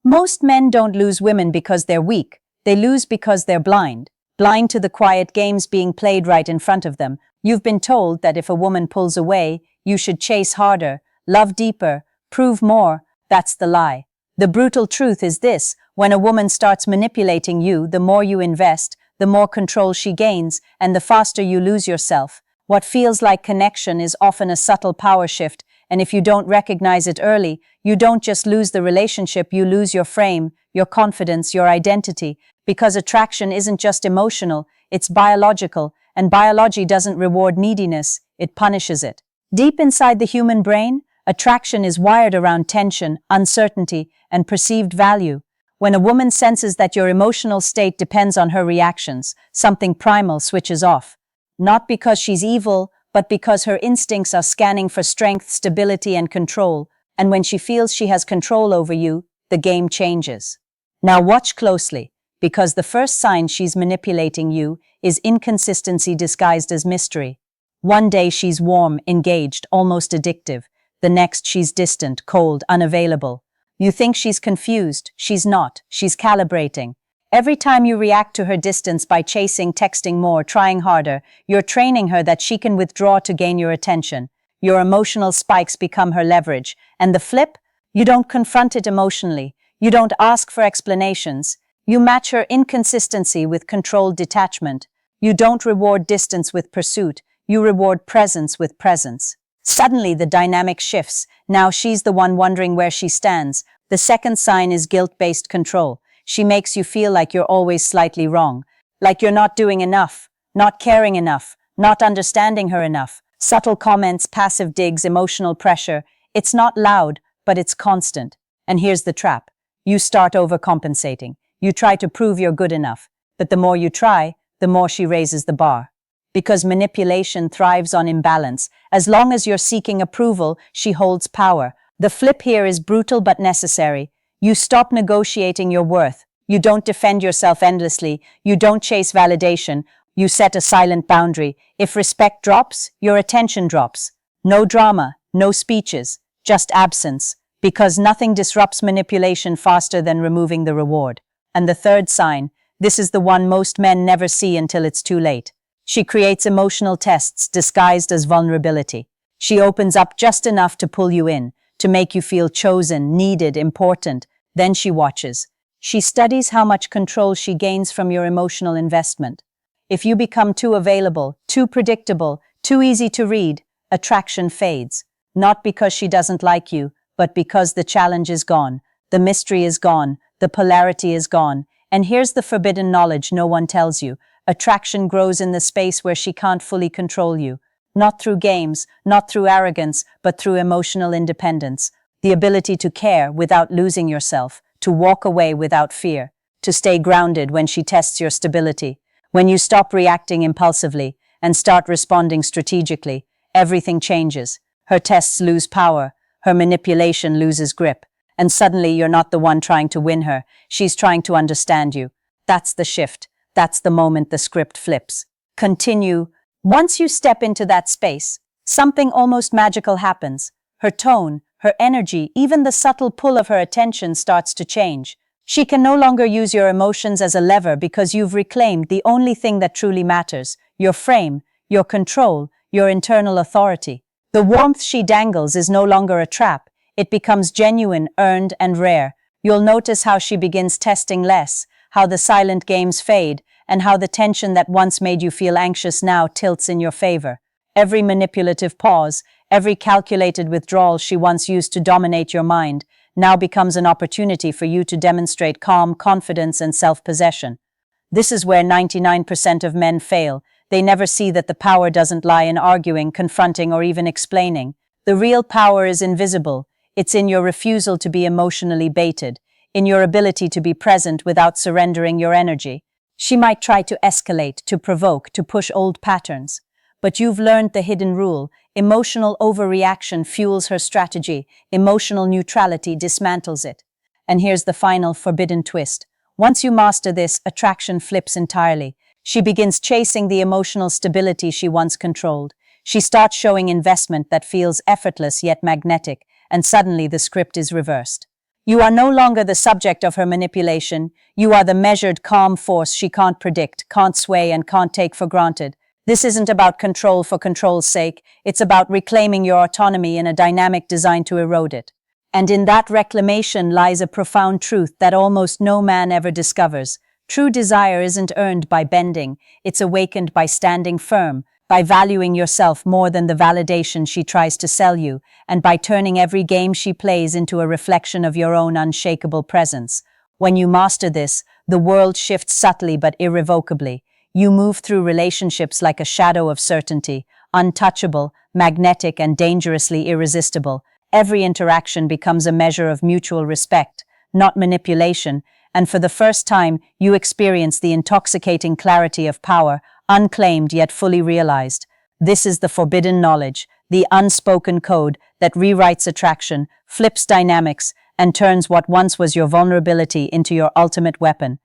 Most men don't lose women because they're weak. They lose because they're blind. Blind to the quiet games being played right in front of them. You've been told that if a woman pulls away, you should chase harder, love deeper, prove more. That's the lie. The brutal truth is this: when a woman starts manipulating you, the more you invest, the more control she gains, and the faster you lose yourself. What feels like connection is often a subtle power shift, and if you don't recognize it early, you don't just lose the relationship, you lose your frame, your confidence, your identity, because attraction isn't just emotional, it's biological, and biology doesn't reward neediness, it punishes it. Deep inside the human brain, attraction is wired around tension, uncertainty, and perceived value. When a woman senses that your emotional state depends on her reactions, something primal switches off. Not because she's evil, but because her instincts are scanning for strength, stability, and control, and when she feels she has control over you, the game changes. Now watch closely, because the first sign she's manipulating you is inconsistency disguised as mystery. One day she's warm, engaged, almost addictive. The next she's distant, cold, unavailable. You think she's confused. She's not. She's calibrating. Every time you react to her distance by chasing, texting more, trying harder, you're training her that she can withdraw to gain your attention. Your emotional spikes become her leverage. And the flip? You don't confront it emotionally. You don't ask for explanations. You match her inconsistency with controlled detachment. You don't reward distance with pursuit. You reward presence with presence. Suddenly the dynamic shifts. Now she's the one wondering where she stands. The second sign is guilt-based control. She makes you feel like you're always slightly wrong, like you're not doing enough, not caring enough, not understanding her enough. Subtle comments, passive digs, emotional pressure. It's not loud, but it's constant. And here's the trap. You start overcompensating. You try to prove you're good enough. But the more you try, the more she raises the bar. Because manipulation thrives on imbalance. As long as you're seeking approval, she holds power. The flip here is brutal but necessary. You stop negotiating your worth. You don't defend yourself endlessly. You don't chase validation. You set a silent boundary. If respect drops, your attention drops. No drama, no speeches, just absence. Because nothing disrupts manipulation faster than removing the reward. And the third sign, this is the one most men never see until it's too late. She creates emotional tests disguised as vulnerability. She opens up just enough to pull you in, to make you feel chosen, needed, important. Then she watches. She studies how much control she gains from your emotional investment. If you become too available, too predictable, too easy to read, attraction fades. Not because she doesn't like you, but because the challenge is gone, the mystery is gone, the polarity is gone. And here's the forbidden knowledge no one tells you. Attraction grows in the space where she can't fully control you. Not through games, not through arrogance, but through emotional independence. The ability to care without losing yourself, to walk away without fear, to stay grounded when she tests your stability. When you stop reacting impulsively and start responding strategically, everything changes. Her tests lose power, her manipulation loses grip, and suddenly you're not the one trying to win her, she's trying to understand you. That's the shift. That's the moment the script flips. Continue. Once you step into that space, something almost magical happens. Her tone, her energy, even the subtle pull of her attention starts to change. She can no longer use your emotions as a lever because you've reclaimed the only thing that truly matters, your frame, your control, your internal authority. The warmth she dangles is no longer a trap. It becomes genuine, earned, and rare. You'll notice how she begins testing less, how the silent games fade, and how the tension that once made you feel anxious now tilts in your favor. Every manipulative pause, every calculated withdrawal she once used to dominate your mind, now becomes an opportunity for you to demonstrate calm, confidence, and self-possession. This is where 99% of men fail. They never see that the power doesn't lie in arguing, confronting, or even explaining. The real power is invisible. It's in your refusal to be emotionally baited, in your ability to be present without surrendering your energy. She might try to escalate, to provoke, to push old patterns. But you've learned the hidden rule. Emotional overreaction fuels her strategy. Emotional neutrality dismantles it. And here's the final forbidden twist. Once you master this, attraction flips entirely. She begins chasing the emotional stability she once controlled. She starts showing investment that feels effortless yet magnetic, and suddenly the script is reversed. You are no longer the subject of her manipulation. You are the measured, calm force she can't predict, can't sway, and can't take for granted. This isn't about control for control's sake. It's about reclaiming your autonomy in a dynamic designed to erode it. And in that reclamation lies a profound truth that almost no man ever discovers. True desire isn't earned by bending. It's awakened by standing firm, by valuing yourself more than the validation she tries to sell you, and by turning every game she plays into a reflection of your own unshakable presence. When you master this, the world shifts subtly but irrevocably. You move through relationships like a shadow of certainty, untouchable, magnetic, and dangerously irresistible. Every interaction becomes a measure of mutual respect, not manipulation, and for the first time, you experience the intoxicating clarity of power, unclaimed yet fully realized. This is the forbidden knowledge, the unspoken code that rewrites attraction, flips dynamics, and turns what once was your vulnerability into your ultimate weapon.